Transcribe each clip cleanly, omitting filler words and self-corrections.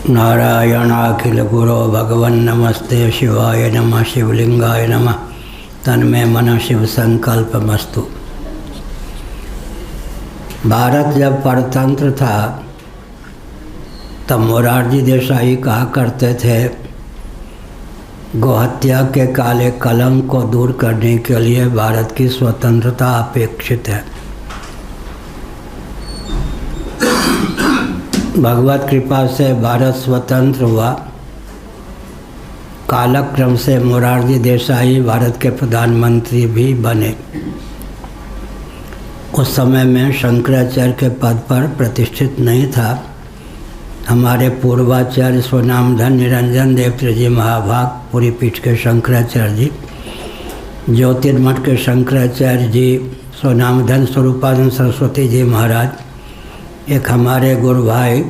नारायणाखिल गुरो भगवन् नमस्ते शिवाय नमः शिवलिंगाय नमः तन्मे मन शिव संकल्पमस्तु। भारत जब परतंत्र था तब मोरारजी देसाई कहा करते थे, गोहत्या के काले कलंक को दूर करने के लिए भारत की स्वतंत्रता अपेक्षित है। भगवत कृपा से भारत स्वतंत्र हुआ। कालक्रम से मोरारजी देसाई भारत के प्रधानमंत्री भी बने। उस समय में शंकराचार्य के पद पर प्रतिष्ठित नहीं था। हमारे पूर्वाचार्य स्वनामधन निरंजन देव जी महाभाग पुरी पीठ के शंकराचार्य जी, ज्योतिर्मठ के शंकराचार्य जी, स्वनामधन स्वरूपानंद सरस्वती जी महाराज, एक हमारे गुरु भाई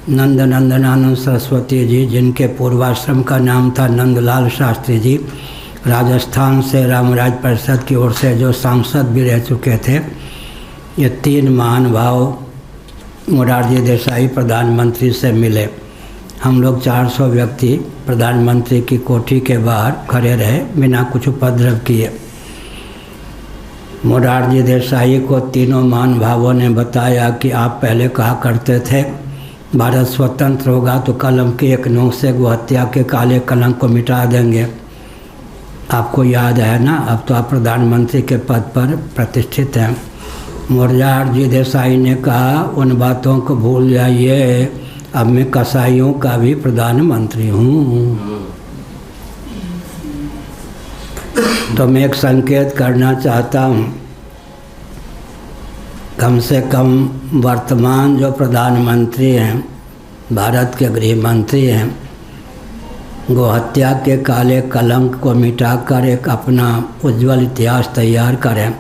नंदनंदनानंद सरस्वती जी, जिनके पूर्वाश्रम का नाम था नंदलाल शास्त्री जी, राजस्थान से रामराज परिषद की ओर से जो सांसद भी रह चुके थे। ये तीन महान भाव मोरारजी देसाई प्रधानमंत्री से मिले। हम लोग 400 व्यक्ति प्रधानमंत्री की कोठी के बाहर खड़े रहे बिना कुछ उपद्रव किए। मोरारजी देसाई को तीनों महान भावों ने बताया कि आप पहले कहा करते थे भारत स्वतंत्र होगा तो कलम की एक नोक से गोहत्या के काले कलंक को मिटा देंगे। आपको याद है ना, अब तो आप प्रधानमंत्री के पद पर प्रतिष्ठित हैं। मोरारजी देसाई ने कहा उन बातों को भूल जाइए, अब मैं कसाईयों का भी प्रधानमंत्री हूँ। तो मैं एक संकेत करना चाहता हूँ, कम से कम वर्तमान जो प्रधानमंत्री हैं, भारत के गृह मंत्री हैं, गोहत्या के काले कलंक को मिटाकर एक अपना उज्जवल इतिहास तैयार करें।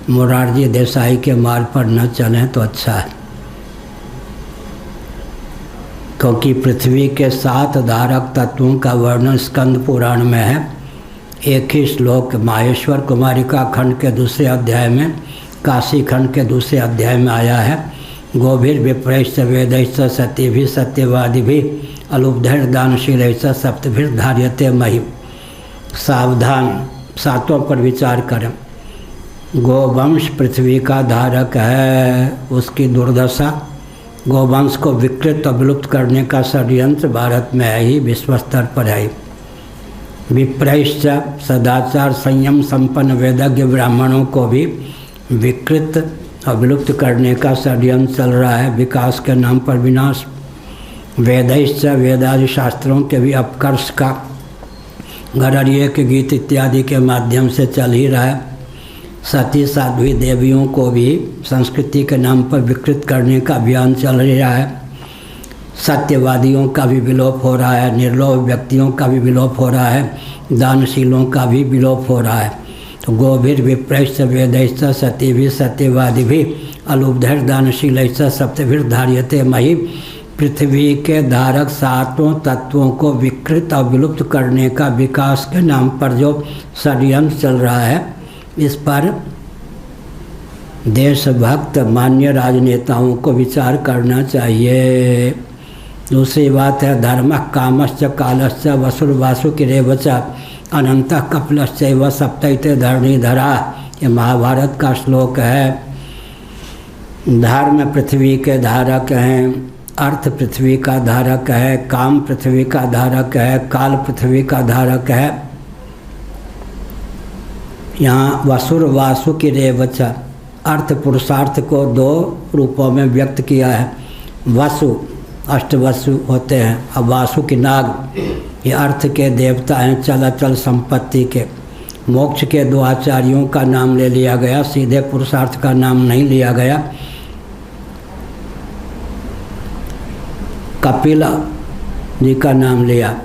मोरारजी देसाई के मार्ग पर न चलें तो अच्छा है, क्योंकि पृथ्वी के 7 धारक तत्वों का वर्णन स्कंद पुराण में है। एक ही श्लोक माहेश्वर कुमारिका खंड के दूसरे अध्याय में, काशी खंड के दूसरे अध्याय में आया है। गोभिर विप्रैश्च वेदैश्च सत्यभिः सत्यवादिभिः अलुब्धैर दानशीलैश्च सप्तभिः धार्यते महि। सावधान, सातों पर विचार करें। गोवंश पृथ्वी का धारक है, उसकी दुर्दशा, गोवंश को विकृत और विलुप्त करने का षड्यंत्र भारत में है ही, विश्व स्तर पर है। विप्रैश्च सदाचार संयम संपन्न वेदज्ञ ब्राह्मणों को भी विकृत और विलुप्त करने का षड्यंत्र चल रहा है, विकास के नाम पर विनाश। वेदैश्च वेदादि शास्त्रों के भी अपकर्ष का गरड़िए के गीत इत्यादि के माध्यम से चल ही रहा है। सती साध्वी देवियों को भी संस्कृति के नाम पर विकृत करने का अभियान चल रहा है। सत्यवादियों का भी विलोप हो रहा है, निर्लोभ व्यक्तियों का भी विलोप हो रहा है, दानशीलों का भी विलोप हो रहा है। तो गोभिर विप्रैश्च वेदैश्च सत्यभिः सत्यवादिभिः अलुब्धैर दानशीलैश्च सप्तभिः धार्यते महि। पृथ्वी के धारक 7 तत्वों को विकृत और विलुप्त करने का विकास के नाम पर जो षड्यंत्र चल रहा है, इस पर देशभक्त मान्य राजनेताओं को विचार करना चाहिए। दूसरी बात है धर्मः कामश्च कालश्च वसुर्वासुकिरेवच अनंतः कपिलश्चैव सप्तैते धरणीधरा। ये महाभारत का श्लोक है। धर्म पृथ्वी के धारक हैं, अर्थ पृथ्वी का धारक है, काम पृथ्वी का धारक है, काल पृथ्वी का धारक है। यहाँ वसुर वासुकिरेवच, अर्थ पुरुषार्थ को 2 रूपों में व्यक्त किया है। वसु, अष्टवसु होते हैं, अब वासु की नाग, ये अर्थ के देवता हैं, चलाचल संपत्ति के। मोक्ष के 2 आचार्यों का नाम ले लिया गया, सीधे पुरुषार्थ का नाम नहीं लिया गया। कपिल जी का नाम लिया।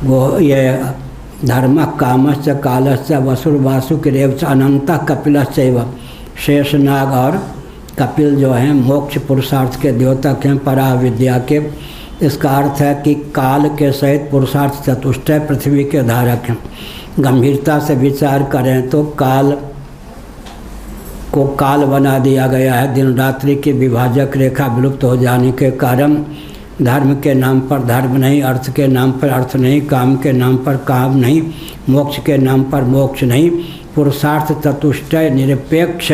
वो ये धर्मः कामश्च कालश्च वसुर्वासुकिरेवच अनंतः कपिलश्चैव, शेषनाग और कपिल जो हैं मोक्ष पुरुषार्थ के द्योतक हैं, परा विद्या के। इसका अर्थ है कि काल के सहित पुरुषार्थ चतुष्टय पृथ्वी के धारक हैं। गंभीरता से विचार करें तो काल को काल बना दिया गया है। दिन रात्रि की विभाजक रेखा विलुप्त हो जाने के कारण धर्म के नाम पर धर्म नहीं, अर्थ के नाम पर अर्थ नहीं, काम के नाम पर काम नहीं, मोक्ष के नाम पर मोक्ष नहीं, पुरुषार्थ चतुष्टय निरपेक्ष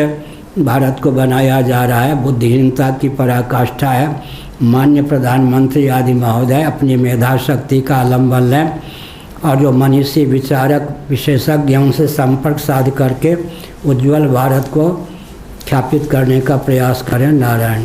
भारत को बनाया जा रहा है। बुद्धिहीनता की पराकाष्ठा है। माननीय प्रधानमंत्री आदि महोदय अपनी मेधा शक्ति का अवलंबन लें और जो मनीषी विचारक विशेषज्ञों से संपर्क साध करके उज्ज्वल भारत को स्थापित करने का प्रयास करें। नारायण।